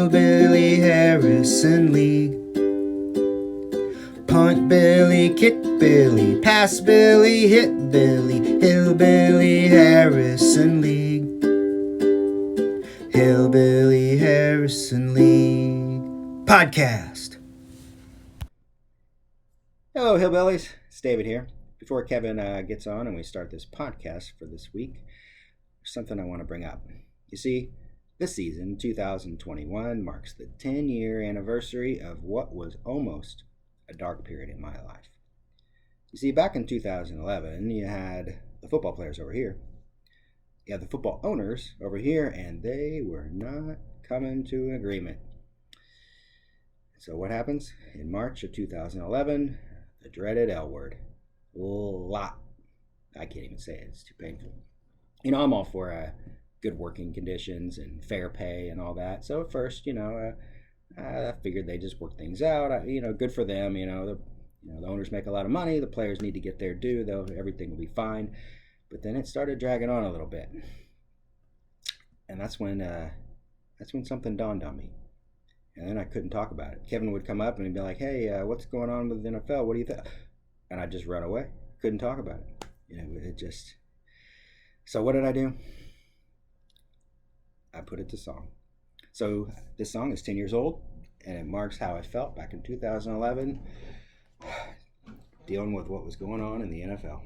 Hillbilly Harrison League. Punt Billy, kick Billy, pass Billy, hit Billy, Hillbilly Harrison League. Hillbilly Harrison League podcast. Hello, Hillbillies. It's David here. Before Kevin gets on and we start this podcast for this week, there's something I want to bring up. You see, this season, 2021, marks the 10-year anniversary of what was almost a dark period in my life. You see, back in 2011, you had the football players over here. You had the football owners over here, and they were not coming to an agreement. So what happens? In March of 2011, the dreaded L word. Lot. I can't even say it. It's too painful. You know, I'm all for good working conditions and fair pay and all that. So at first, I figured they just work things out. Good for them. The owners make a lot of money. The players need to get their due, though. Everything will be fine. But then it started dragging on a little bit, and that's when something dawned on me. And then I couldn't talk about it. Kevin would come up and he'd be like, "Hey, what's going on with the NFL? What do you think?" And I'd just run away. Couldn't talk about it. So what did I do? I put it to song. So this song is 10 years old, and it marks how I felt back in 2011, dealing with what was going on in the NFL.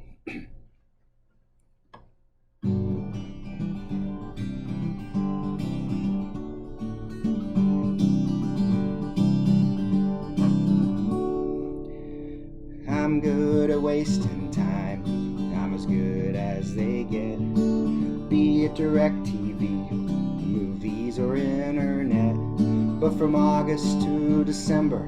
I'm good at wasting time. I'm as good as they get. Be it DirecTV, movies or internet. But from August to December,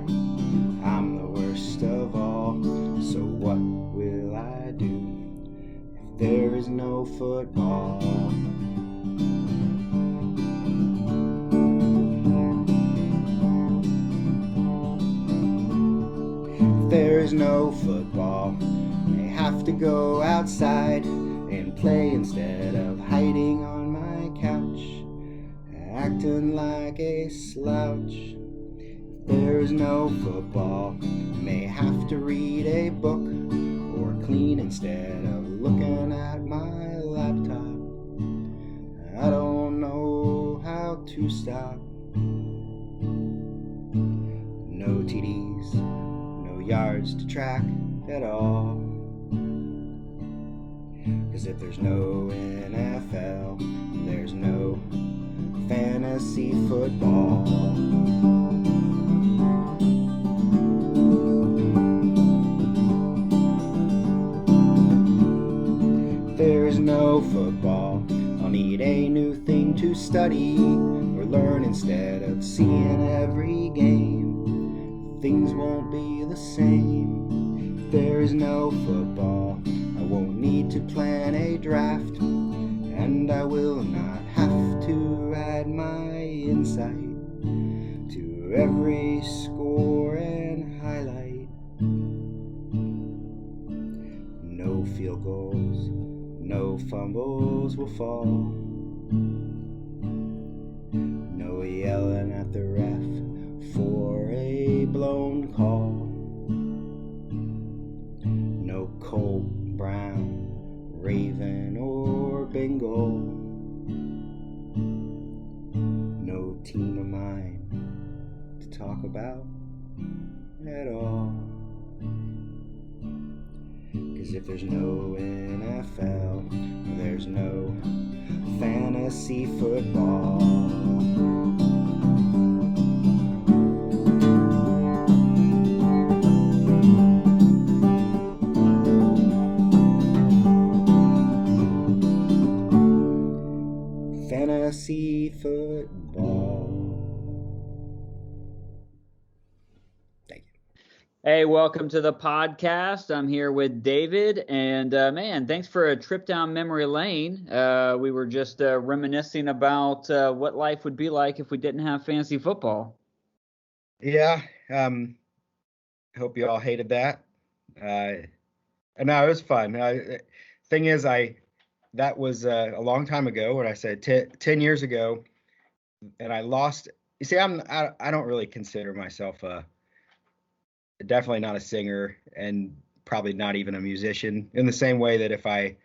I'm the worst of all. So what will I do if there is no football? If there is no football, I have to go outside and play instead of hiding on my couch, acting like a slouch. If there is no football, I may have to read a book or clean instead of looking at my laptop. I don't know how to stop. No TDs, no yards to track at all. 'Cause if there's no NFL, there's no fantasy football. If there is no football, I'll need a new thing to study or learn instead of seeing every game. Things won't be the same. If there is no football, I won't need to plan a draft, and I will not have to add my insight to every score and highlight. No field goals, no fumbles will fall. No yelling at the ref for a blown call. No Colt, Brown, Raven, or Bengal. No team of mine to talk about at all. 'Cause if there's no NFL, there's no fantasy football. Fantasy football. Thank you. Hey, welcome to the podcast. I'm here with David, and man, thanks for a trip down memory lane. We were just reminiscing about what life would be like if we didn't have fantasy football. Yeah, I hope you all hated that. No, it was fun. Thing is, that was a long time ago when I said 10 years ago, and I lost You see, I don't really consider myself definitely not a singer, and probably not even a musician. In the same way that if I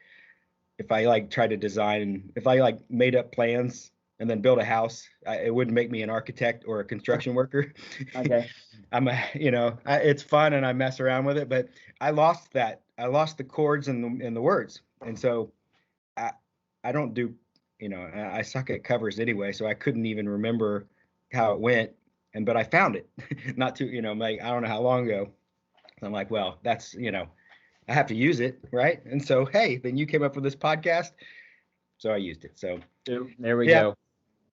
like tried to design, if I like made up plans and then build a house, it wouldn't make me an architect or a construction worker. Okay. It's fun and I mess around with it, but I lost that. I lost the chords and the words, and so I I don't do, I suck at covers anyway, so I couldn't even remember how it went. But I found it not too, like I don't know how long ago. I'm like, well, that's, I have to use it, right? And so, hey, then you came up with this podcast, so I used it. So There we yeah, go.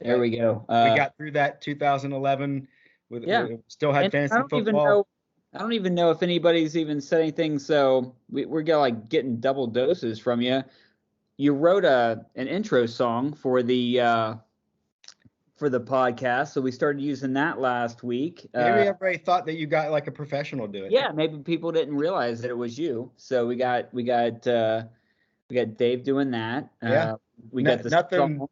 There we go. we got through that 2011 Yeah. with still had And fantasy football. I don't even know if anybody's even said anything. So we're getting double doses from you. You wrote an intro song for the podcast, so we started using that last week. Maybe everybody thought that you got like a professional do it. Yeah, maybe people didn't realize that it was you. So we got Dave doing that. Yeah. We got the nothing. song.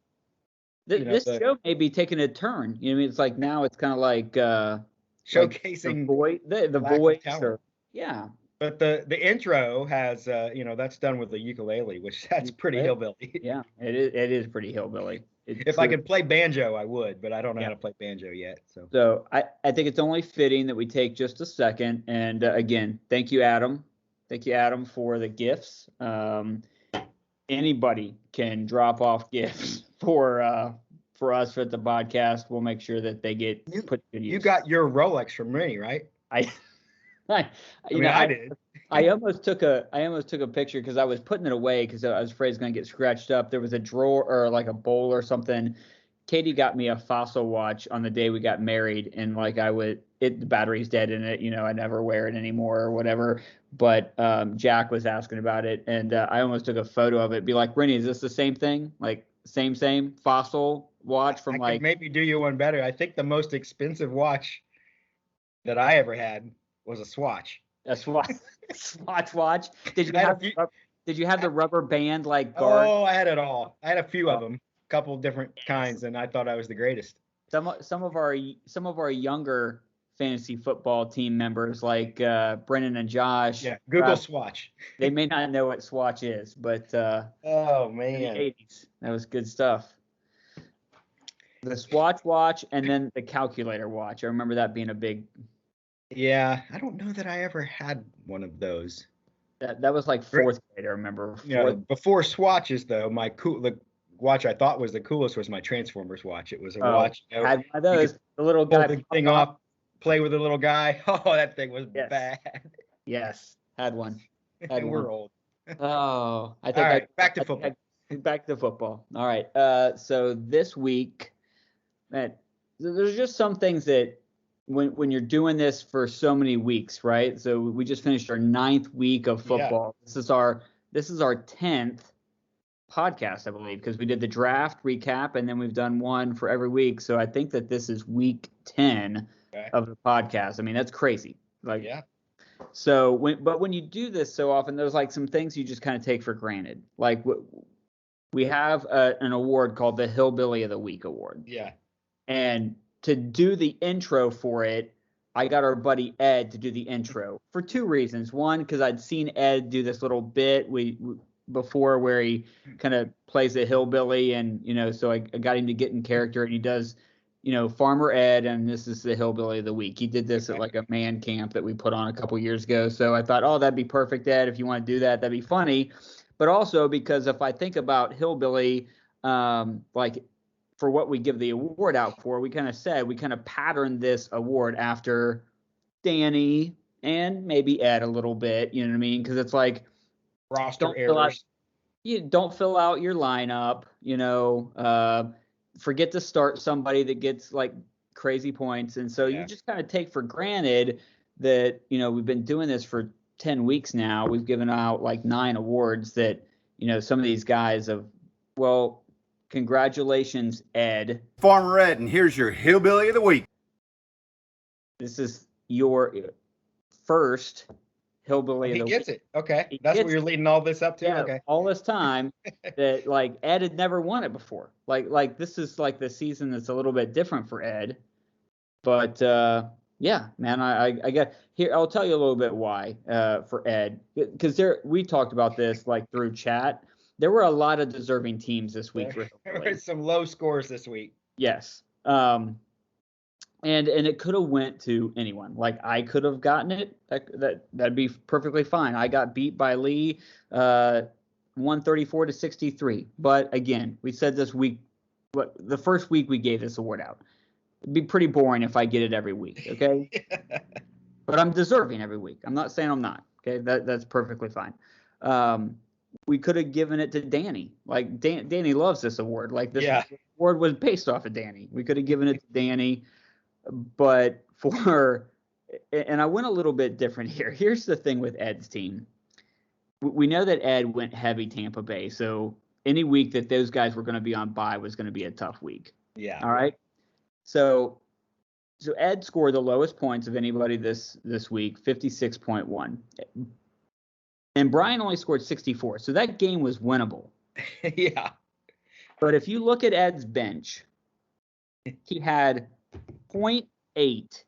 This show may be taking a turn. You know, what I mean, it's like now it's kind of like showcasing the voice. Yeah. But the intro has that's done with the ukulele, which that's pretty hillbilly. Yeah, it is pretty hillbilly. If I could play banjo, I would, but I don't know how to play banjo yet. So I think it's only fitting that we take just a second. And again, thank you, Adam. Thank you, Adam, for the gifts. Anybody can drop off gifts for us at the podcast. We'll make sure that they get put to use. You got your Rolex from me, right? I did. I almost took a picture because I was putting it away because I was afraid it's going to get scratched up. There was a drawer or like a bowl or something. Katie got me a Fossil watch on the day we got married, and like the battery's dead in it. I never wear it anymore or whatever. But Jack was asking about it, and I almost took a photo of it. Be like, Rennie, is this the same thing? Like same Fossil watch from I could maybe do you one better. I think the most expensive watch that I ever had was a Swatch. A Swatch watch. Did you have the rubber band like guard? Oh, I had it all. I had a few of them, a couple different kinds, and I thought I was the greatest. Some of our younger fantasy football team members like Brennan and Josh. Yeah, Google Swatch. They may not know what Swatch is, but oh man, in the 80s, that was good stuff. The Swatch watch and then the calculator watch. I remember that being a big. Yeah, I don't know that I ever had one of those. That was like fourth grade, I remember. Before Swatches though, the watch I thought was the coolest was my Transformers watch. It was a watch. Had one of those. The little guy. Pull the thing off, play with the little guy. Oh, that thing was bad. Yes, had one. We're old. Oh, I think. All right, back to football. Back to football. All right. So this week, man, there's just some things that when you're doing this for so many weeks, right? So we just finished our 9th week of football. Yeah. This is our 10th podcast, I believe, because we did the draft recap and then we've done one for every week. So I think that this is week 10 of the podcast. I mean, that's crazy. Like, yeah. So when you do this so often, there's like some things you just kind of take for granted. Like we have an award called the Hillbilly of the Week award. Yeah. And to do the intro for it, I got our buddy Ed to do the intro for 2 reasons. One, because I'd seen Ed do this little bit before where he kind of plays a hillbilly, and so I got him to get in character, and he does, Farmer Ed, and this is the Hillbilly of the Week. He did this at like a man camp that we put on a couple years ago. So I thought, oh, that'd be perfect, Ed. If you want to do that, that'd be funny. But also because if I think about hillbilly, like for what we give the award out for, we kind of patterned this award after Danny and maybe Ed a little bit, you know what I mean? Because it's like roster errors. You don't fill out your lineup, forget to start somebody that gets like crazy points. And so you just kind of take for granted that, we've been doing this for 10 weeks now. We've given out like 9 awards that, some of these guys have, well, congratulations, Ed. Farmer Ed, and here's your Hillbilly of the Week. This is your first Hillbilly of the Week. He gets it. Okay. That's what you're leading all this up to? Yeah, okay. All this time that like Ed had never won it before. Like this is like the season that's a little bit different for Ed. But yeah, man, I got here. I'll tell you a little bit why for Ed, because we talked about this like through chat. There were a lot of deserving teams this week for There Hillbilly. were some low scores this week. Yes. And it could have went to anyone. Like I could have gotten it. That'd be perfectly fine. I got beat by Lee 134 to 63. But again, we said this week, the first week we gave this award out. It'd be pretty boring if I get it every week, okay? But I'm deserving every week. I'm not saying I'm not. Okay, that's perfectly fine. We could have given it to Danny. Like Danny loves this award. Like this award was based off of Danny. We could have given it to Danny, but and I went a little bit different here. Here's the thing with Ed's team. We know that Ed went heavy Tampa Bay, so any week that those guys were going to be on bye was going to be a tough week. Yeah. All right. So Ed scored the lowest points of anybody this week, 56.1. And Brian only scored 64. So that game was winnable. Yeah. But if you look at Ed's bench, he had 0.8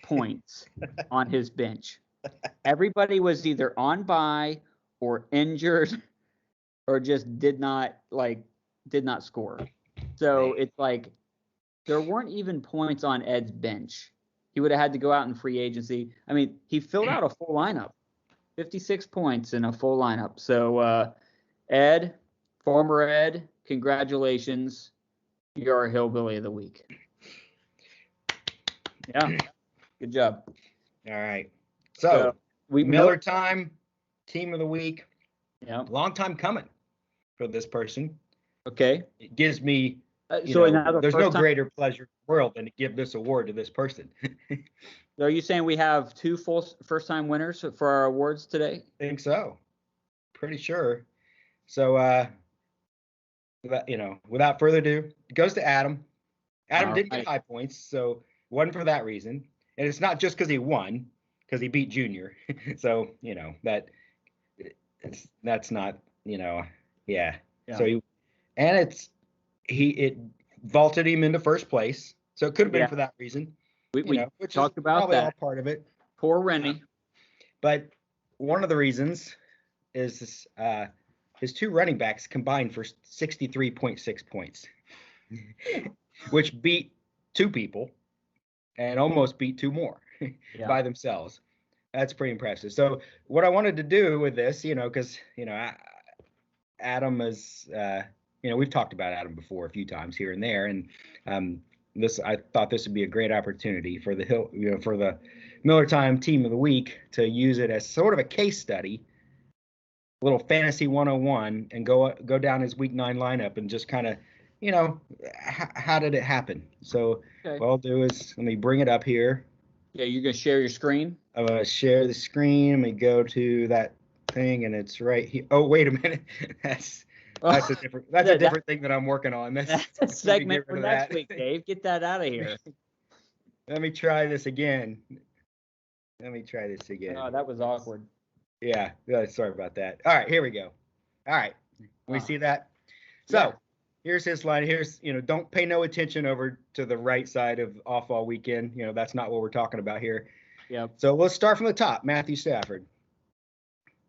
points on his bench. Everybody was either on bye or injured or just did not score. So it's like there weren't even points on Ed's bench. He would have had to go out in free agency. I mean, he filled out a full lineup, 56 points in a full lineup. So, Ed, former Ed, congratulations. You're our Hillbilly of the Week. Yeah, good job. All right. So Miller Time, Team of the Week. Yeah. Long time coming for this person. Okay. It gives me there's no greater pleasure in the world than to give this award to this person. So are you saying we have two full first-time winners for our awards today? I think so. Pretty sure. So, without further ado, it goes to Adam. Adam didn't get high points, so it wasn't for that reason. And it's not just because he won, because he beat Junior. So, that's not, yeah. So it vaulted him into first place. So it could have been for that reason. We which talked is about probably that. all part of it. Poor Rennie. But one of the reasons is his two running backs combined for 63.6 points, which beat two people and almost beat two more by themselves. That's pretty impressive. So what I wanted to do with this, because, Adam is, we've talked about Adam before a few times here and there. And I thought this would be a great opportunity for for the Miller Time Team of the Week to use it as sort of a case study, a little fantasy 101, and go down his week 9 lineup and just kind of, how did it happen? So what I'll do is let me bring it up here. Yeah, you're going to share your screen? I'm going to share the screen. Let me go to that thing, and it's right here. Oh, wait a minute. That's a different thing that I'm working on. That's a segment for next week, Dave. Get that out of here. Let me try this again. Oh, that was awkward. Yeah, sorry about that. All right, here we go. All right, we see that? So here's his line. Here's, don't pay no attention over to the right side of off all weekend. That's not what we're talking about here. Yeah. So let's start from the top, Matthew Stafford.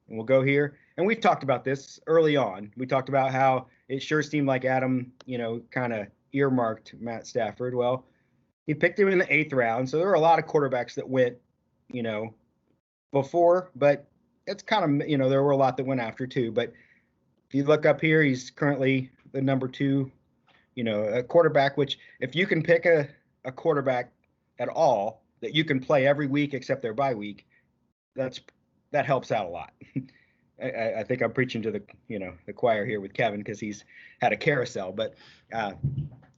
And we'll go here. And we've talked about this early on. We talked about how it sure seemed like Adam, kind of earmarked Matt Stafford. Well, he picked him in the 8th round. So there were a lot of quarterbacks that went, before. But it's kind of, there were a lot that went after too. But if you look up here, he's currently the number 2, a quarterback, which if you can pick a quarterback at all that you can play every week except their bye week, that helps out a lot. I think I'm preaching to the choir here with Kevin because he's had a carousel, but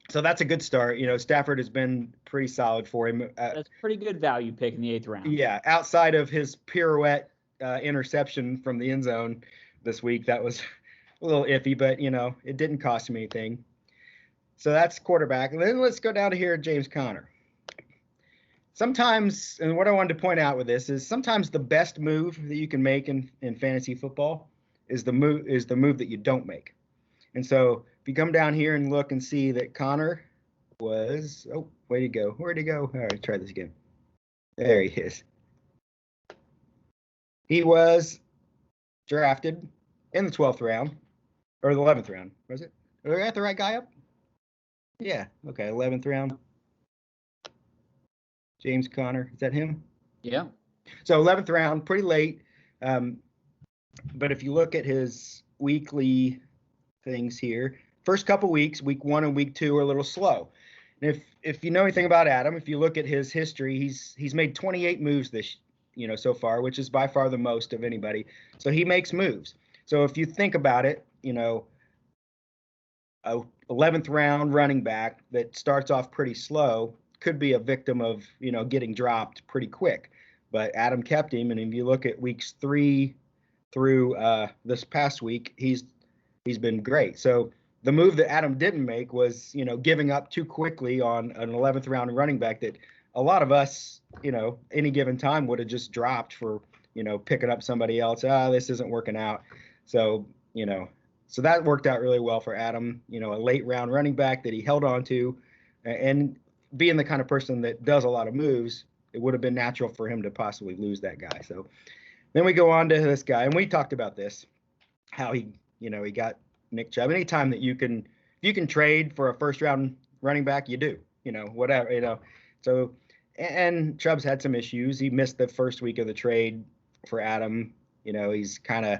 so that's a good start. Stafford has been pretty solid for him. That's pretty good value pick in the 8th round. Yeah, outside of his pirouette interception from the end zone this week, that was a little iffy, but it didn't cost him anything. So that's quarterback. And then let's go down to here, James Conner. Sometimes, and what I wanted to point out with this is sometimes the best move that you can make in fantasy football is the move that you don't make. And so if you come down here and look and see that Conner was, oh, where'd he go? Where'd he go? All right, try this again. There he is. He was drafted in the 12th round, or the 11th round, was it? Are we at the right guy up? Yeah, okay, 11th round. James Conner, is that him? Yeah. So 11th round, pretty late. But if you look at his weekly things here, first couple weeks, week 1 and week 2 are a little slow. And if you know anything about Adam, if you look at his history, he's made 28 moves this so far, which is by far the most of anybody. So he makes moves. So if you think about it, a 11th round running back that starts off pretty slow could be a victim of getting dropped pretty quick. But Adam kept him, and if you look at weeks 3 through this past week, he's been great. So the move that Adam didn't make was giving up too quickly on an 11th round running back that a lot of us any given time would have just dropped for picking up somebody else. This isn't working out. So so that worked out really well for Adam. A late round running back that he held on to, and being the kind of person that does a lot of moves, it would have been natural for him to possibly lose that guy. So then we go on to this guy, and we talked about this, how he got Nick Chubb. Anytime that if you can trade for a first round running back, you do, whatever. So, and Chubb's had some issues. He missed the first week of the trade for Adam. He's kind of,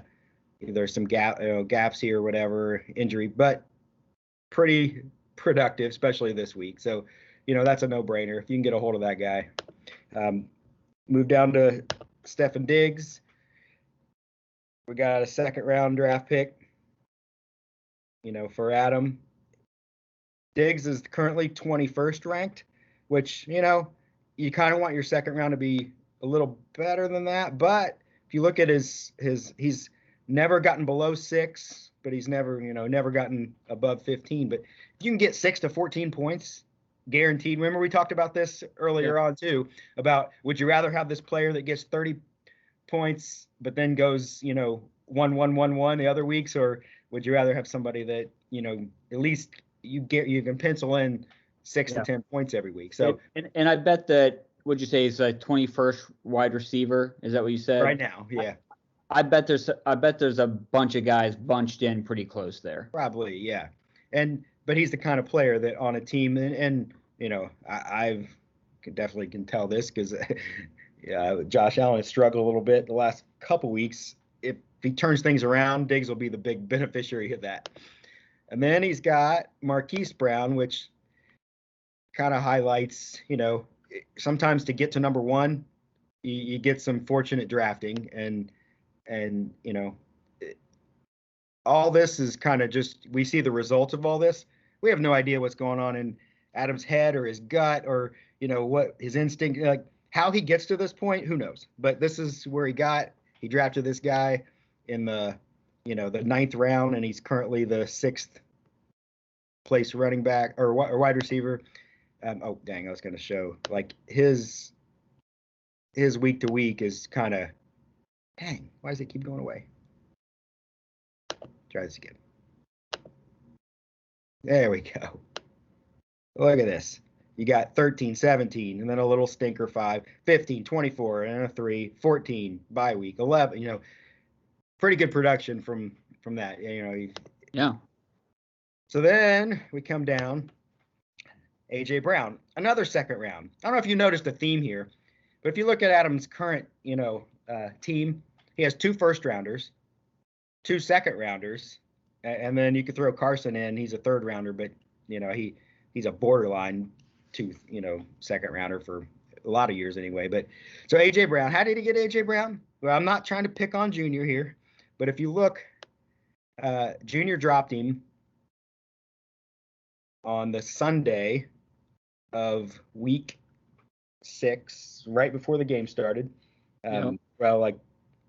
there's some gaps here or whatever, injury, but pretty productive, especially this week. So, that's a no-brainer if you can get a hold of that guy. Move down to Stefon Diggs. We got a 2nd round draft pick, for Adam. Diggs is currently 21st ranked, which, you kind of want your 2nd round to be a little better than that. But if you look at he's never gotten below 6, but he's never gotten above 15. But if you can get 6 to 14 points guaranteed, remember we talked about this earlier on too, about would you rather have this player that gets 30 points but then goes 1-1-1-1 the other weeks, or would you rather have somebody that at least you can pencil in 6 to 10 points every week? So and I bet that, would you say he's a 21st wide receiver? Is that what you said? Right now, yeah. I bet there's a bunch of guys bunched in pretty close there. Probably, yeah. But he's the kind of player that on a team, and I definitely can tell this because Josh Allen has struggled a little bit the last couple weeks. If he turns things around, Diggs will be the big beneficiary of that. And then he's got Marquise Brown, which kind of highlights, sometimes to get to number 1, you get some fortunate drafting, and all this is kind of just, we see the results of all this. We have no idea what's going on in Adam's head or his gut or, what his instinct, like how he gets to this point, who knows? But this is where he drafted this guy in the 9th round, and he's currently the 6th place running back or wide receiver. Oh, dang, I was going to show like his week to week is kind of, dang, why does it keep going away? Try this again. There we go. Look at this. You got 13, 17, and then a little stinker 5, 15, 24, and a 3, 14, bye week, 11, pretty good production from that, Yeah. So then we come down, A.J. Brown, another 2nd round. I don't know if you noticed the theme here, but if you look at Adam's current, team, he has 2 first rounders, 2 second rounders, and then you could throw Carson in. He's a 3rd rounder, but he's a borderline 2, second rounder for a lot of years anyway. But so AJ Brown, how did he get AJ Brown? Well, I'm not trying to pick on Junior here, but if you look, Junior dropped him on the Sunday of week 6, right before the game started. Well, it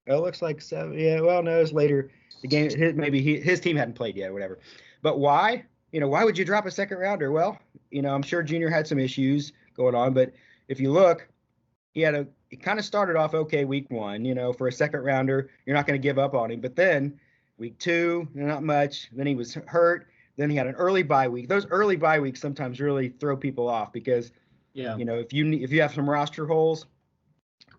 looks like 7. Yeah, well, no, it's later. The game, his team hadn't played yet, or whatever. But why? Why would you drop a 2nd rounder? Well, I'm sure Junior had some issues going on, but if you look, he kind of started off okay week 1. For a 2nd rounder, you're not going to give up on him. But then week 2, not much. Then he was hurt. Then he had an early bye week. Those early bye weeks sometimes really throw people off because, Yeah. if you have some roster holes,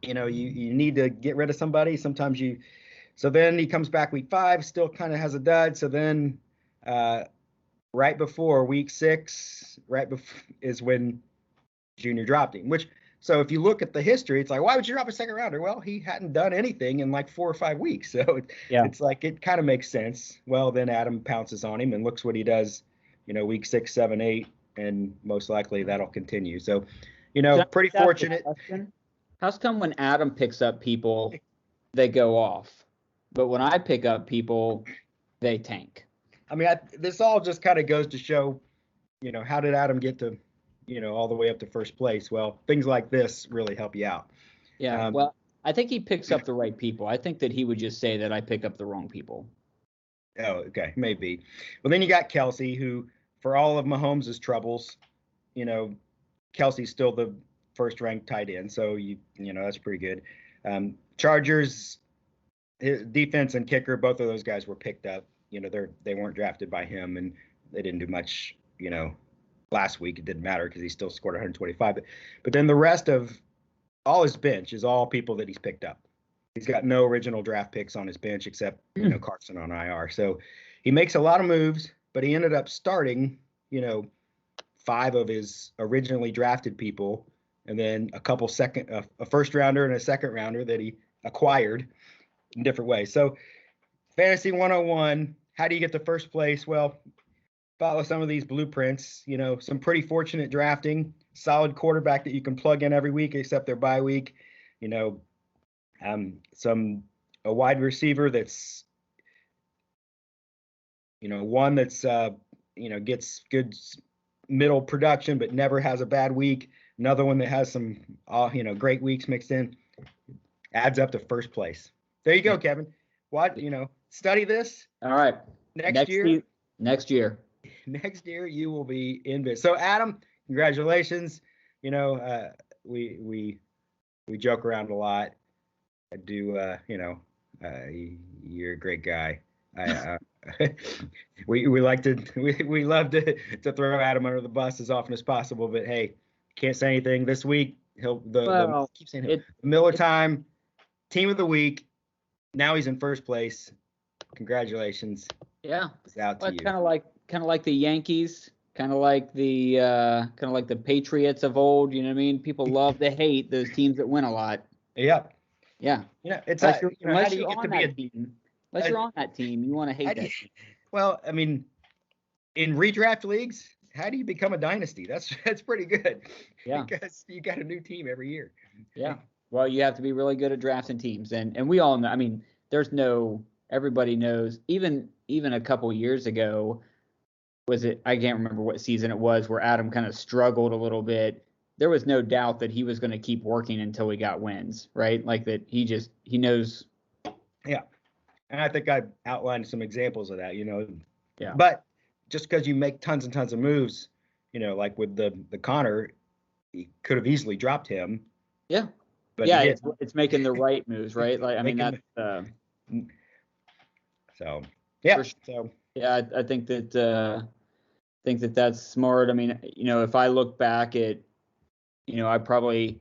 you need to get rid of somebody. Sometimes so then he comes back week 5, still kind of has a dud. So then right before week 6, is when Junior dropped him, so if you look at the history, it's like, why would you drop a second rounder? Well, he hadn't done anything in like 4 or 5 weeks. So it's like, it kind of makes sense. Well, then Adam pounces on him and looks what he does, week 6, 7, 8, and most likely that'll continue. So, pretty fortunate. How's come when Adam picks up people, they go off, but when I pick up people, they tank? I mean, this all just kind of goes to show, how did Adam get to, all the way up to first place? Well, things like this really help you out. Yeah. Well, I think he picks up the right people. I think that he would just say that I pick up the wrong people. Oh, okay. Maybe. Well, then you got Kelsey, who, for all of Mahomes' troubles, Kelsey's still the first ranked tight end. So, that's pretty good. Chargers, his defense and kicker, both of those guys were picked up. They weren't drafted by him, and they didn't do much, last week. It didn't matter because he still scored 125. But then the rest of all his bench is all people that he's picked up. He's got no original draft picks on his bench except, Carson on IR. So he makes a lot of moves, but he ended up starting, 5 of his originally drafted people, and then a first rounder and a second rounder that he acquired in different ways. So Fantasy 101, how do you get to first place? Well, follow some of these blueprints, some pretty fortunate drafting, solid quarterback that you can plug in every week except their bye week, a wide receiver that's, one that's, gets good middle production but never has a bad week. Another one that has some, great weeks mixed in, adds up to first place. There you go, Kevin. What, study this. All right. Next year. Next year You will be in business. So Adam, congratulations. We joke around a lot. I do, you're a great guy. We love to throw Adam under the bus as often as possible, but hey, can't say anything this week. Keep saying it. Miller time, team of the week. Now he's in first place. Congratulations. Yeah. It's out to you. Kind of like the Yankees, kind of like the Patriots of old. You know what I mean? People love to hate those teams that win a lot. Yep. Yeah. It's unless you're on that team. Unless you're on that team, you want to hate that team. Well, I mean, in redraft leagues, how do you become a dynasty? That's pretty good. Yeah. Because you got a new team every year. Yeah. Well, you have to be really good at drafting teams, and we all know. I mean, everybody knows. Even a couple years ago, I can't remember what season it was, where Adam kind of struggled a little bit. There was no doubt that he was going to keep working until he got wins, right? Like that he knows. Yeah. And I think I outlined some examples of that, Yeah. But just because you make tons and tons of moves, like with the Connor, he could have easily dropped him. Yeah. But yeah, it's making the right moves, right? Like, I mean, that's. So yeah. Sure. So yeah, I think that that's smart. I mean, if I look back at, I probably,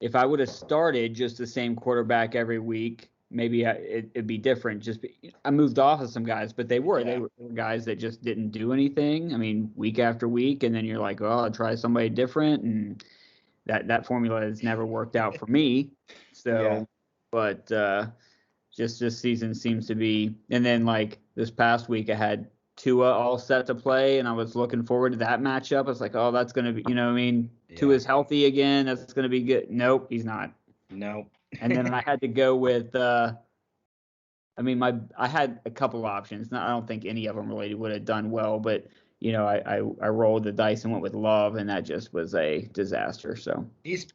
if I would have started just the same quarterback every week, maybe it'd be different. I moved off of some guys, but they were guys that just didn't do anything. I mean, week after week, and then you're like, oh, I'll try somebody different, and that formula has never worked out for me. So, yeah. But just this season seems to be, and then like this past week, I had Tua all set to play, and I was looking forward to that matchup. I was like, oh, that's gonna be, Tua's healthy again. That's gonna be good. Nope, he's not. Nope. And then I had to go with, I had a couple options. I don't think any of them really would have done well, but I rolled the dice and went with Love, and that just was a disaster. So is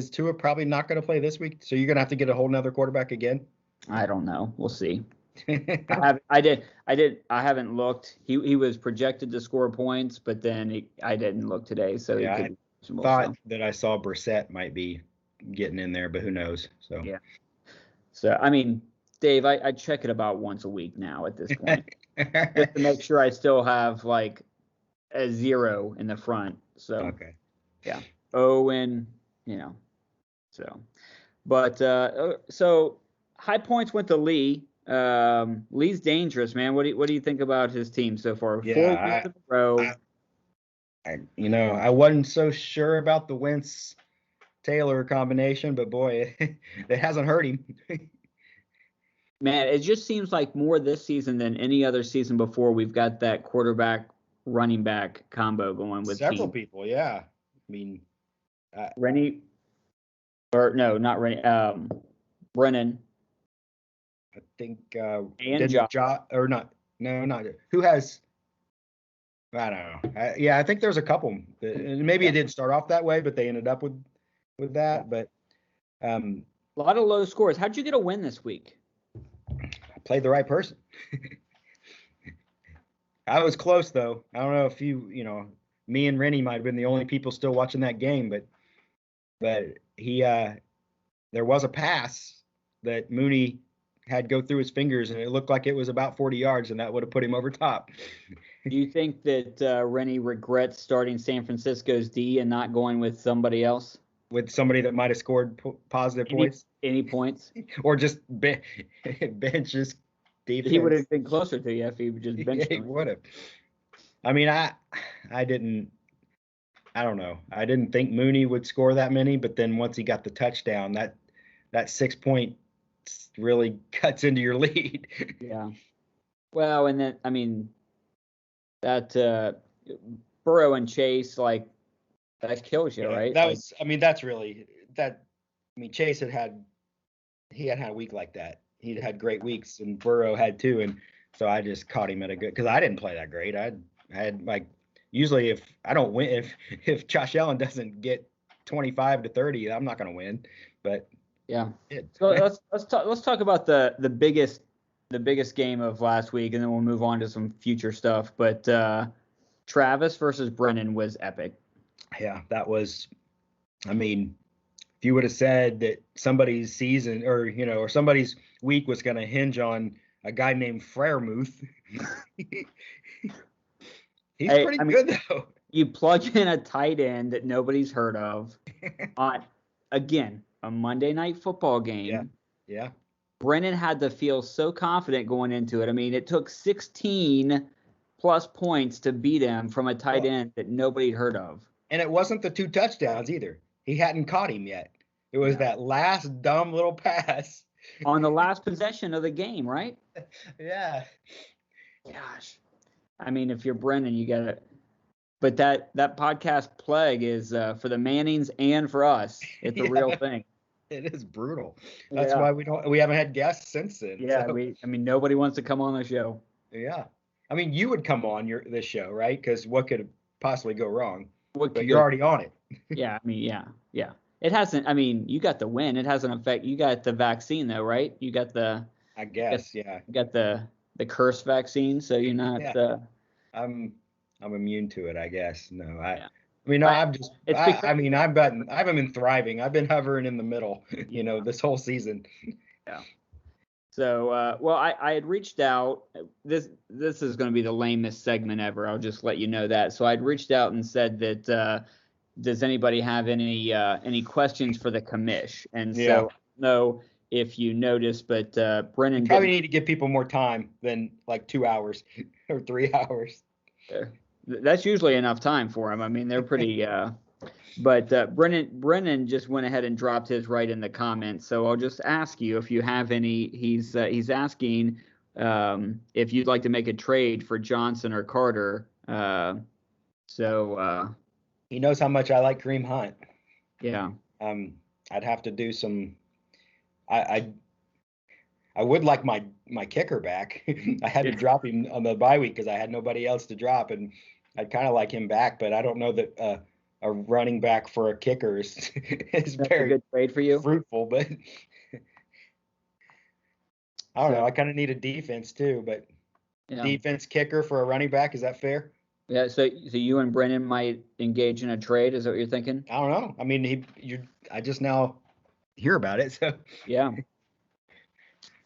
Tua probably not going to play this week? So you're going to have to get a whole nother quarterback again? I don't know. We'll see. I haven't looked. He was projected to score points, but then I didn't look today. So yeah, I thought that I saw Brissett might be getting in there, but who knows? So yeah. So I mean, Dave, I check it about once a week now at this point, just to make sure I still have like a 0 in the front. So Okay. yeah, Owen, so. But so high points went to Lee. Lee's dangerous, man. What do you think about his team so far? 4 wins in a row. I wasn't so sure about the Wentz Taylor combination, but boy, it hasn't hurt him. Man, it just seems like more this season than any other season before. We've got that quarterback running back combo going with Several team. people. Yeah, I mean, Rennie, or no, not Rennie. Brennan. I think And or not. No, not who has. I don't know. Yeah, I think there's a couple. Maybe it didn't start off that way, but they ended up with that. But a lot of low scores. How'd you get a win this week? I played the right person. I was close though. I don't know if me and Rennie might have been the only people still watching that game, but he there was a pass that Mooney had go through his fingers, and it looked like it was about 40 yards, and that would have put him over top. Do you think that Rennie regrets starting San Francisco's D and not going with somebody else? With somebody that might have scored positive points? Any points? Or just bench his defense? He would have been closer to you if he would just benched him. He would have. I mean, I don't know. I didn't think Mooney would score that many, but then once he got the touchdown, that 6 point really cuts into your lead. Yeah. Well, and then, I mean, that Burrow and Chase, like, that kills you, right? That's really that. I mean, Chase had a week like that. He'd had great weeks, and Burrow had too. And so I just caught him at a good, because I didn't play that great. I had like, usually if I don't win, if Josh Allen doesn't get 25 to 30, I'm not going to win. But yeah. So let's talk about the biggest game of last week, and then we'll move on to some future stuff. But Travis versus Brennan was epic. Yeah, that was. I mean, if you would have said that somebody's season or somebody's week was going to hinge on a guy named Freiermuth, he's pretty good though. You plug in a tight end that nobody's heard of on, again, a Monday Night Football game. Yeah. Brennan had to feel so confident going into it. I mean, it took 16 plus points to beat him from a tight end that nobody heard of. And it wasn't the 2 touchdowns either. He hadn't caught him yet. It was that last dumb little pass on the last possession of the game, right? Yeah. Gosh. I mean, if you're Brennan, you got to. But that podcast plague is for the Mannings and for us. It's a real thing. It is brutal. That's why we haven't had guests since then. Yeah, so. Nobody wants to come on the show. Yeah. I mean, you would come on this show, right? Because what could possibly go wrong? But you're already on it. Yeah, I mean, yeah. It hasn't. I mean, you got the win. It hasn't affected. You got the vaccine though, right? You got the. I guess, yeah. You got the curse vaccine, so you're not. Yeah. I'm immune to it, I guess. No, I mean, no, I'm just. I haven't been thriving. I've been hovering in the middle, this whole season. Yeah. So, I had reached out. This is going to be the lamest segment ever. I'll just let you know that. So I'd reached out and said that, does anybody have any questions for the commish? And so, no, if you notice, but Brennan. Probably need to give people more time than like 2 hours or 3 hours. That's usually enough time for them. I mean, they're pretty. But Brennan just went ahead and dropped his right in the comments. So I'll just ask you if you have any. He's asking if you'd like to make a trade for Johnson or Carter. He knows how much I like Kareem Hunt. Yeah. I'd have to do some. I would like my kicker back. I had to drop him on the bye week because I had nobody else to drop, and I'd kind of like him back, but I don't know that a running back for a kicker is very a good trade for you. Fruitful, but I don't know. I kind of need a defense too, but defense kicker for a running back, is that fair? Yeah. So you and Brennan might engage in a trade. Is that what you're thinking? I don't know. I mean, I just now hear about it. So yeah.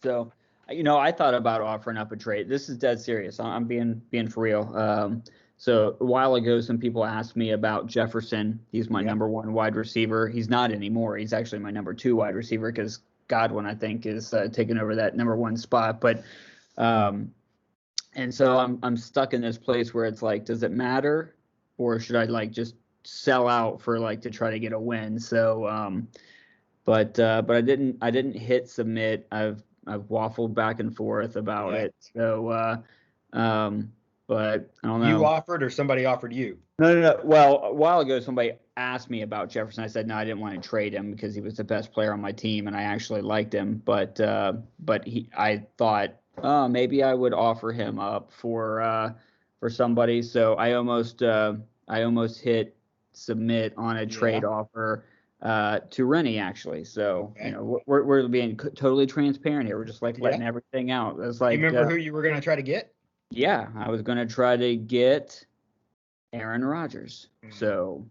So I thought about offering up a trade. This is dead serious. I'm being for real. So a while ago, some people asked me about Jefferson. He's my number one wide receiver. He's not anymore. He's actually my number two wide receiver because Godwin, I think, is taking over that number one spot. But and so I'm stuck in this place where it's like, does it matter, or should I like just sell out for like to try to get a win? So but I didn't hit submit. I've waffled back and forth about it. So but I don't know. You offered or somebody offered you? No. Well, a while ago, somebody asked me about Jefferson. I said, no, I didn't want to trade him because he was the best player on my team and I actually liked him. But I thought, oh, maybe I would offer him up for somebody. So I almost hit submit on a trade offer to Rennie, actually. So, we're being totally transparent here. We're just like letting everything out. It's like, you remember who you were going to try to get? Yeah, I was going to try to get Aaron Rodgers. So,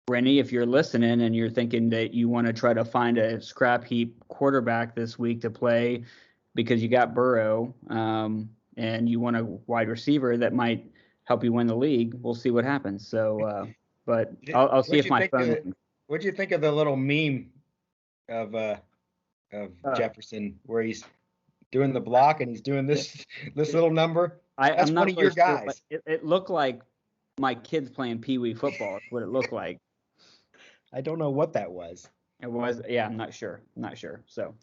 Rennie, if you're listening and you're thinking that you want to try to find a scrap heap quarterback this week to play because you got Burrow and you want a wide receiver that might help you win the league, we'll see what happens. So, but I'll see if my phone. What'd you think of the little meme of Jefferson where he's doing the block and he's doing this little number? That's one of your guys. It looked like my kids playing Pee Wee football. That's what it looked like. I don't know what that was. It was, I'm not sure. So,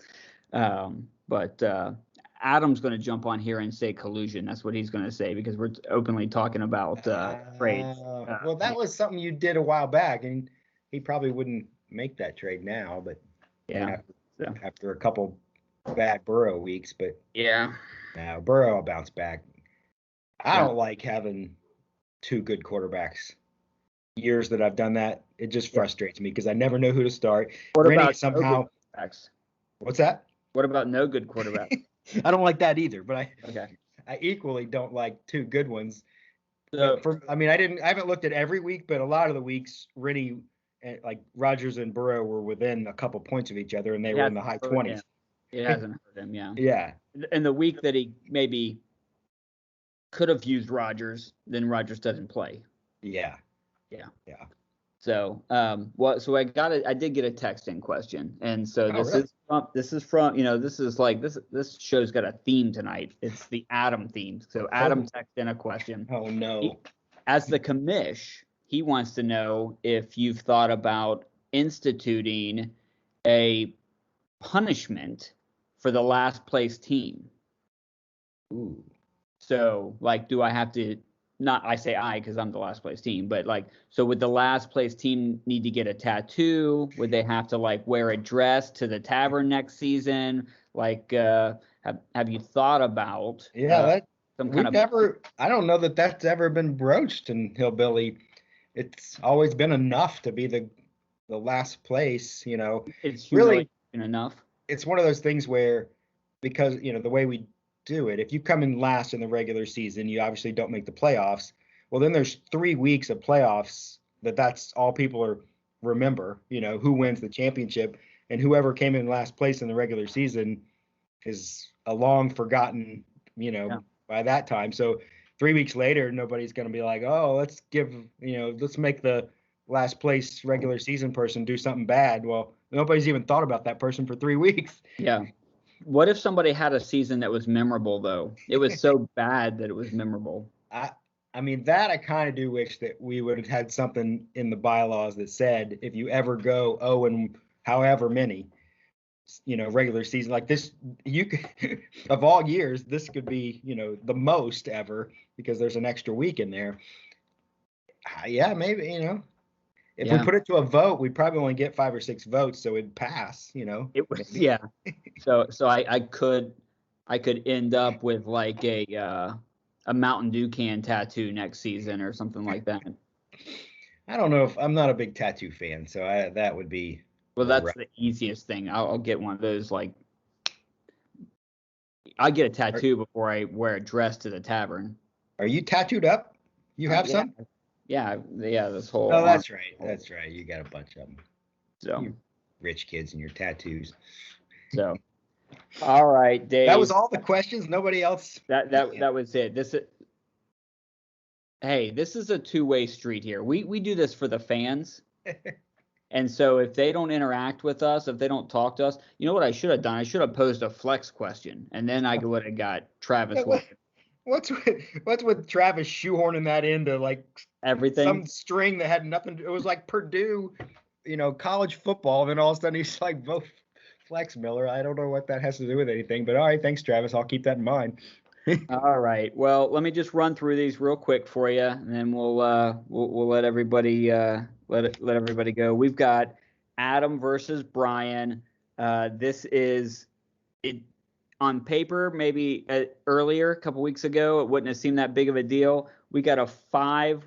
but Adam's going to jump on here and say collusion. That's what he's going to say because we're openly talking about trades. Well, that was something you did a while back, and he probably wouldn't make that trade now. But after a couple bad Burrow weeks, but now Burrow will bounce back. I don't like having two good quarterbacks. Years that I've done that, it just frustrates me because I never know who to start. What about somehow? No good quarterbacks? What's that? What about no good quarterback? I don't like that either, but I equally don't like two good ones. So, I haven't looked at every week, but a lot of the weeks, Rennie, like Rodgers and Burrow were within a couple points of each other, and they were in the high 20s. It hasn't hurt him, Yeah. And the week that he maybe could have used Rodgers, then Rodgers doesn't play. Yeah. So, I did get a text in question, and so this is from this show's got a theme tonight. It's the Adam theme. So Adam texted in a question. Oh no! As the commish, he wants to know if you've thought about instituting a punishment for the last place team. Ooh. So, like, do I have to? Not I say I because I'm the last place team, but like, so would the last place team need to get a tattoo? Would they have to like wear a dress to the tavern next season? Like, have you thought about? I don't know that that's ever been broached in Hillbilly. It's always been enough to be the last place. It's really enough. It's one of those things where, because the way we do it, if you come in last in the regular season, you obviously don't make the playoffs. Well, then there's 3 weeks of playoffs that's all people remember, who wins the championship, and whoever came in last place in the regular season is a long forgotten, by that time. So 3 weeks later, nobody's going to be like, oh, let's make the last place regular season person do something bad. Well, nobody's even thought about that person for 3 weeks. Yeah. What if somebody had a season that was memorable, though? It was so bad that it was memorable. I mean, that I kind of do wish that we would have had something in the bylaws that said if you ever go and however many, regular season like this, you could, of all years, this could be, the most ever because there's an extra week in there. Maybe, if we put it to a vote, we'd probably only get 5 or 6 votes, so it'd pass, It was, So I could end up with like a Mountain Dew can tattoo next season or something like that. I don't know if I'm not a big tattoo fan, so that would be. Well, that's the easiest thing. I'll get one of those. Like, I get a tattoo before I wear a dress to the tavern. Are you tattooed up? You have some? Yeah. This whole. Oh, that's right. That's right. You got a bunch of them. So you rich kids and your tattoos. So, All right, Dave. That was all the questions. Nobody else. That was it. Hey, this is a two-way street here. We do this for the fans. And so if they don't interact with us, if they don't talk to us, you know what I should have done? I should have posed a flex question, and then I would have got Travis What's with Travis shoehorning that into like everything. some string that had nothing. It was like Purdue, college football. And then all of a sudden he's like both Flex Miller. I don't know what that has to do with anything, but all right, thanks, Travis. I'll keep that in mind. All right. Well, let me just run through these real quick for you, and then we'll let everybody let everybody go. We've got Adam versus Brian. This is it on paper. Maybe earlier, a couple weeks ago, it wouldn't have seemed that big of a deal. We got a 5-week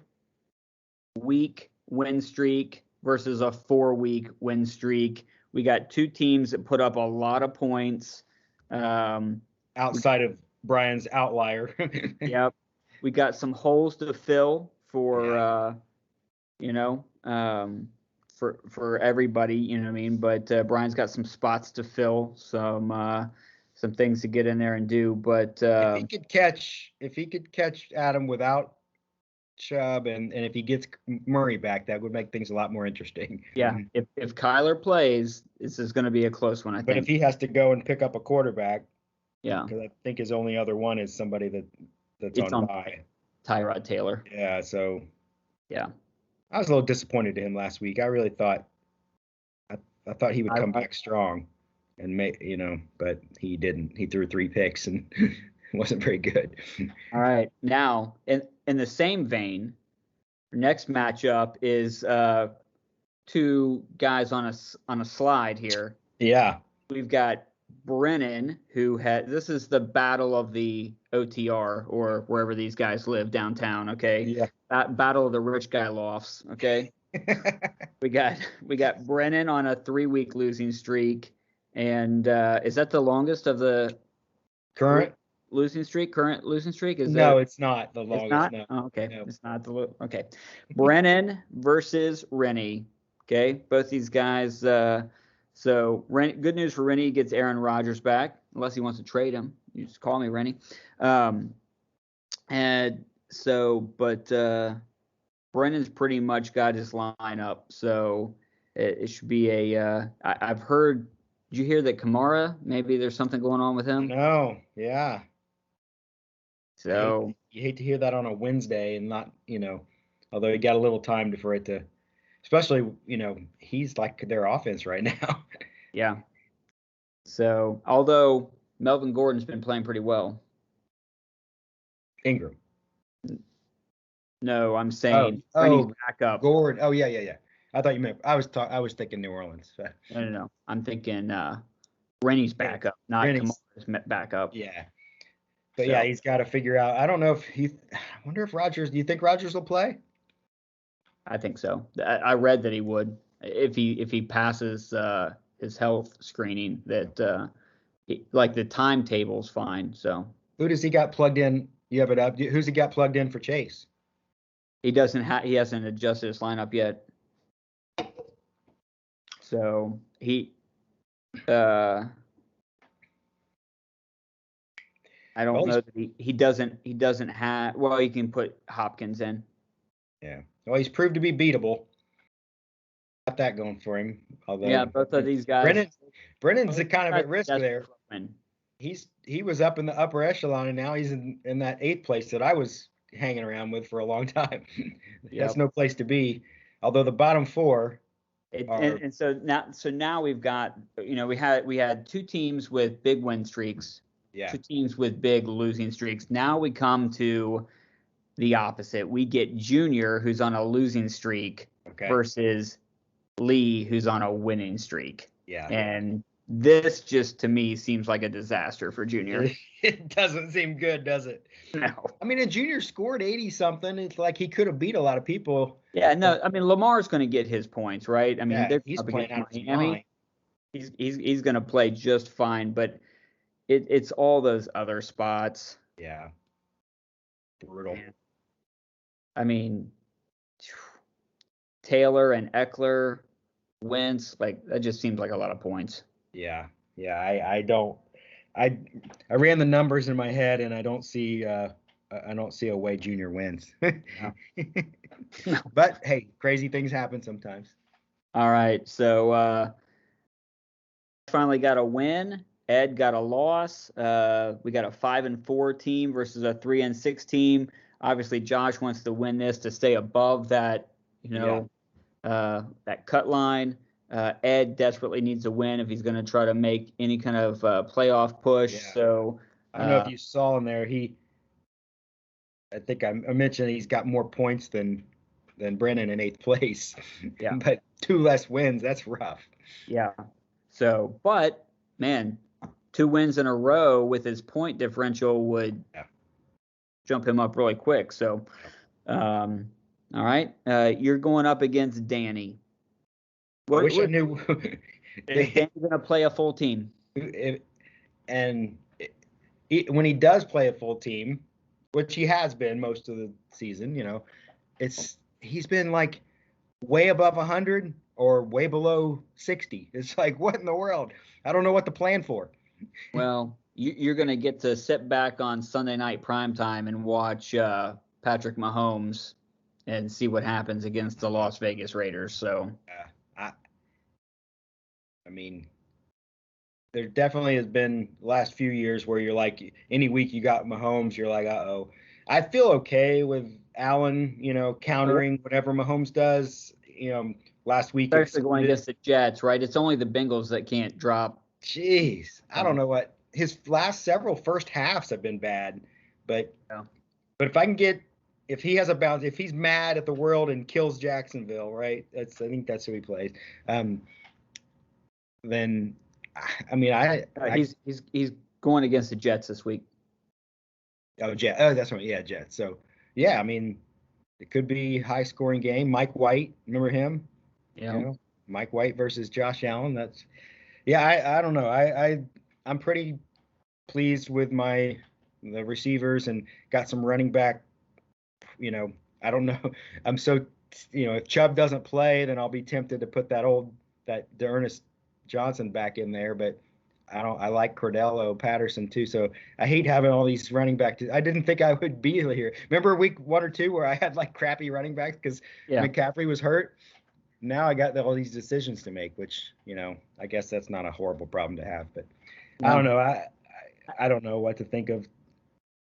win streak versus a 4-week win streak. We got two teams that put up a lot of points. Outside of Brian's outlier. Yep. We got some holes to fill for, for everybody, you know what I mean? But Brian's got some spots to fill, some things to get in there and do. But if he could catch Adam without Chubb, and if he gets Murray back, that would make things a lot more interesting. Yeah. If Kyler plays, this is going to be a close one, I think. But if he has to go and pick up a quarterback, yeah, because I think his only other one is somebody that's on bye. Tyrod Taylor. Yeah, so yeah, I was a little disappointed to him last week. I really thought I thought he would come back strong, and but he didn't. He threw 3 picks and wasn't very good. All right, now in the same vein, next matchup is 2 guys on a slide here. Yeah, we've got Brennan, this is the battle of the OTR, or wherever these guys live downtown. Okay. Yeah. Battle of the rich guy lofts. Okay. we got Brennan on a 3-week losing streak. And, is that the longest of the current losing streak? It's not the longest. It's not? No. Oh, okay. No. It's not okay. Brennan versus Rennie. Okay. Both these guys, so good news for Rennie, gets Aaron Rodgers back, unless he wants to trade him. You just call me, Rennie. And so, but Brennan's pretty much got his lineup, so it should be I've heard. Did you hear that Kamara? Maybe there's something going on with him. No, yeah. So you hate to hear that on a Wednesday, and not although he got a little time for it to. Especially, he's like their offense right now. Yeah. So, although Melvin Gordon's been playing pretty well. Ingram. No, I'm saying Rennie's back up. Gordon. Oh, yeah. I thought you meant I was thinking New Orleans. No. I'm thinking Rennie's back up, not Kamara's back up. Yeah. But yeah, he's got to figure out. I don't know I wonder if Rodgers. Do you think Rodgers will play? I think so. I read that he would if he passes his health screening. That like the timetable's fine. So who does he got plugged in? You have it up. Who's he got plugged in for Chase? He hasn't adjusted his lineup yet. So he I don't know that he doesn't have. Well, he can put Hopkins in. Yeah. Well, he's proved to be beatable. Got that going for him. Although both of these guys. Brennan's kind of at risk there. He was up in the upper echelon, and now he's in that 8th place that I was hanging around with for a long time. That's no place to be. Although the bottom 4. So now we've got we had 2 teams with big win streaks. Yeah. 2 teams with big losing streaks. Now we come to the opposite. We get Junior, who's on a losing streak, versus Lee, who's on a winning streak. Yeah. And this just, to me, seems like a disaster for Junior. It doesn't seem good, does it? No. I mean, a Junior scored 80-something. It's like he could have beat a lot of people. Yeah, no, I mean, Lamar's going to get his points, right? I mean, he's playing out of Miami. He's going to play just fine, but it's all those other spots. Yeah. Brutal. Man. I mean, Taylor and Eckler, Wentz, like that just seems like a lot of points. Yeah. I don't. I ran the numbers in my head, and I don't see a way Junior wins. But hey, crazy things happen sometimes. All right, so finally got a win. Ed got a loss. We got a 5-4 team versus a 3-6 team. Obviously, Josh wants to win this to stay above that, that cut line. Ed desperately needs a win if he's going to try to make any kind of playoff push. Yeah. So I don't know if you saw in there. I think I mentioned he's got more points than Brennan in 8th place. Yeah. But 2 less wins. That's rough. Yeah. So, but man, 2 wins in a row with his point differential would jump him up really quick. So, all right, you're going up against Danny. I wish I knew. Is Danny going to play a full team? When he does play a full team, which he has been most of the season, he's been like way above 100 or way below 60. It's like, what in the world? I don't know what to plan for. Well, you're going to get to sit back on Sunday night primetime and watch Patrick Mahomes and see what happens against the Las Vegas Raiders. So, I mean, there definitely has been last few years where you're like, any week you got Mahomes, you're like, uh-oh. I feel okay with Allen, countering whatever Mahomes does. Last week. Especially going against the Jets, right? It's only the Bengals that can't drop. Jeez. I don't know what. His last several first halves have been bad. But if he has a bounce, if he's mad at the world and kills Jacksonville, right? I think that's who he plays. Then, I mean, he's going against the Jets this week. Oh, Jets. Oh, that's right. Yeah, Jets. So, yeah, I mean, it could be high scoring game. Mike White, remember him? Yeah. Mike White versus Josh Allen. I don't know. I'm pretty pleased with the receivers and got some running back. I don't know. I'm so, if Chubb doesn't play, then I'll be tempted to put that D'Ernest Johnson back in there, but I like Cordello Patterson too. So I hate having all these running backs. I didn't think I would be here. Remember week 1 or 2 where I had like crappy running backs because McCaffrey was hurt. Now I got all these decisions to make, which, I guess that's not a horrible problem to have, but I don't know. I don't know what to think of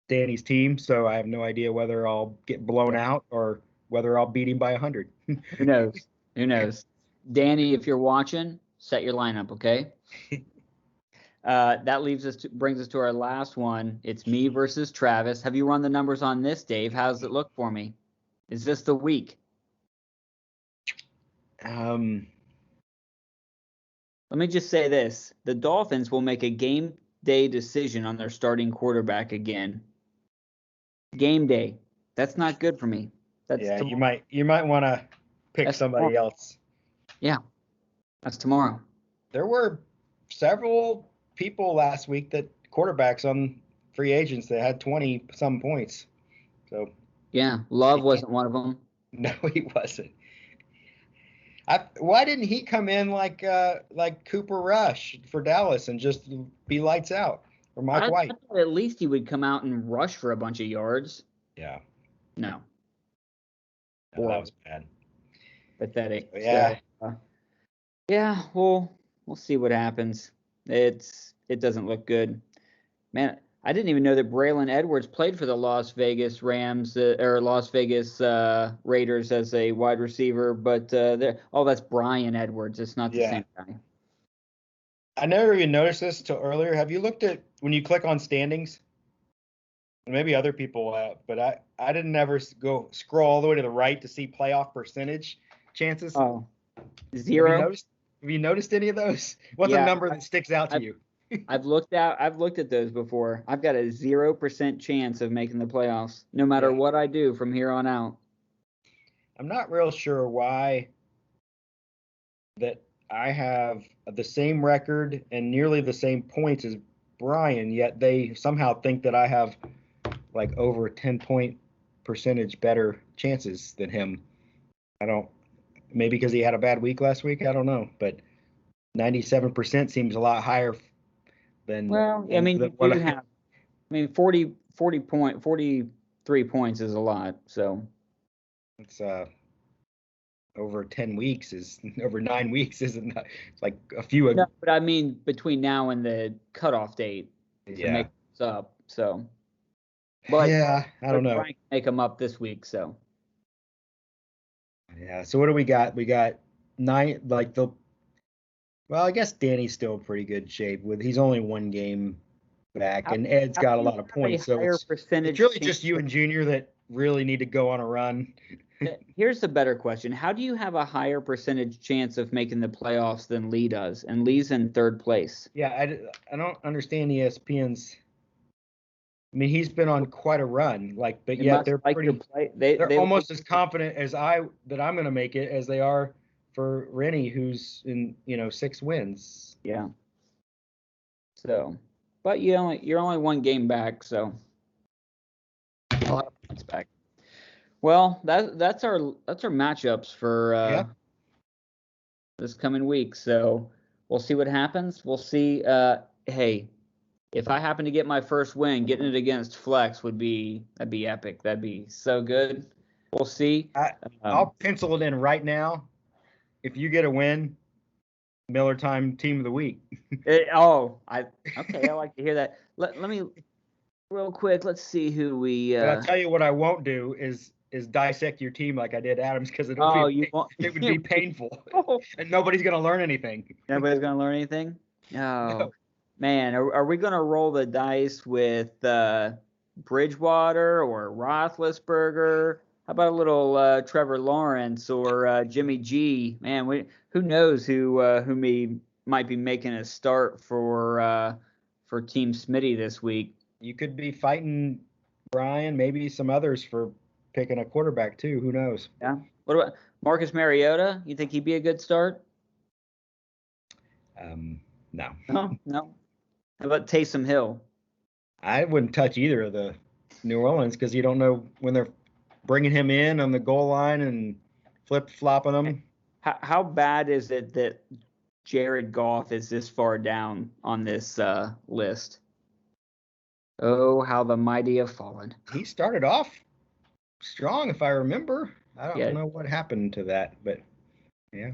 Danny's team. So I have no idea whether I'll get blown out or whether I'll beat him by 100. Who knows? Danny, if you're watching, set your lineup, okay? That brings us to our last one. It's me versus Travis. Have you run the numbers on this, Dave? How does it look for me? Is this the week? Let me just say this. The Dolphins will make a game day decision on their starting quarterback again. Game day. That's not good for me. You might want to pick somebody else. Yeah. That's tomorrow. There were several people last week that quarterbacks on free agents that had 20 some points. So yeah, Love wasn't one of them. No, he wasn't. Why didn't he come in like Cooper Rush for Dallas and just be lights out, or Mike White? I thought at least he would come out and rush for a bunch of yards. Yeah. No. That was bad. Pathetic. Yeah. Yeah. Well, we'll see what happens. It doesn't look good, man. I didn't even know that Braylon Edwards played for the Las Vegas Rams or Las Vegas Raiders as a wide receiver, but that's Brian Edwards. It's not the same guy. I never even noticed this till earlier. Have you looked at when you click on standings? Maybe other people have, but I didn't ever go scroll all the way to the right to see playoff percentage chances. Oh, 0. Have you noticed any of those? What's a number that sticks out to you? I've looked at those before. I've got a 0% chance of making the playoffs, no matter what I do from here on out. I'm not real sure why that I have the same record and nearly the same points as Brian, yet they somehow think that I have like over a 10-point percentage better chances than him. Maybe because he had a bad week last week. I don't know, but 97% seems a lot higher than. Well, I mean, than you what do have. I mean, 43 points is a lot. So it's over 10 weeks is over 9 weeks isn't like a few. no, but I mean between now and the cutoff date to Yeah. make this up. So, but Yeah, I don't know. Brian can make them up this week. So Yeah. So what do we got? We got 9, like the. Well, I guess Danny's still in pretty good shape with he's only 1 game back, and Ed's how got do a you lot of have a points. So higher it's percentage really chance- just you and Junior that really need to go on a run. Here's the better question: how do you have a higher percentage chance of making the playoffs than Lee does? And Lee's in 3rd place. Yeah, I don't understand ESPN's. I mean, he's been on quite a run, like, but They yet must they're like your pretty. play. They're They almost as confident as I'm going to make it as they are for Rennie, who's in 6 wins. Yeah. So, but you're only 1 game back, so a lot of points back. Well, that's our matchups for this coming week. So we'll see what happens. We'll see. Hey, if I happen to get my first win, getting it against Flex that'd be epic. That'd be so good. We'll see. I'll pencil it in right now. If you get a win, Miller Time Team of the Week. Okay. I like to hear that. Let me real quick. Let's see who we. But I'll tell you what I won't do is dissect your team like I did Adams, because it would be painful, and nobody's gonna learn anything. Nobody's gonna learn anything. No. Man, are we gonna roll the dice with Bridgewater or Roethlisberger? How about a little Trevor Lawrence or Jimmy G? Man, who knows who might be making a start for Team Smitty this week? You could be fighting Brian, maybe some others for picking a quarterback too. Who knows? Yeah. What about Marcus Mariota? You think he'd be a good start? No. No. How about Taysom Hill? I wouldn't touch either of the New Orleans, because you don't know when they're bringing him in on the goal line and flip-flopping them. How bad is it that Jared Goff is this far down on this list? Oh, how the mighty have fallen. He started off strong, if I remember. I don't Yeah. know what happened to that, but yeah.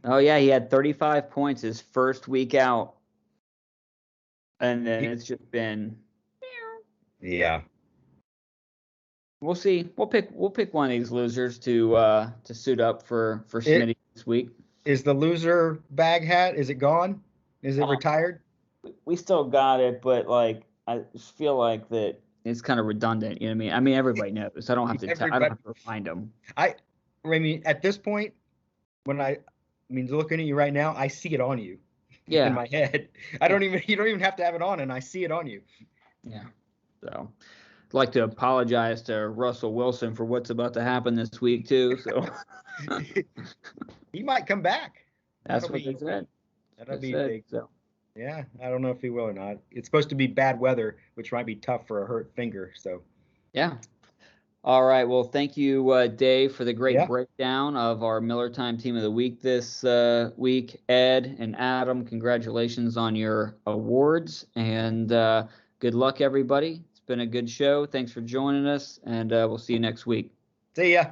Oh, yeah, he had 35 points his first week out. And then it's just been. Yeah. We'll see. We'll pick one of these losers to suit up for Smitty this week. Is the loser bag hat, is it gone? Is it retired? We still got it, but like I just feel like that it's kind of redundant. You know what I mean? I mean, everybody knows. I don't have to. I don't have to remind them. I mean, at this point, looking at you right now, I see it on you. Yeah. In my head, you don't even have to have it on, and I see it on you. Yeah. So, I'd like to apologize to Russell Wilson for what's about to happen this week too. So, he might come back. That's what they said. That'll be big. So. Yeah, I don't know if he will or not. It's supposed to be bad weather, which might be tough for a hurt finger. So. Yeah. All right. Well, thank you, Dave, for the great breakdown of our Miller Time Team of the Week this week. Ed and Adam, congratulations on your awards, and good luck, everybody. It's been a good show. Thanks for joining us, and we'll see you next week. See ya.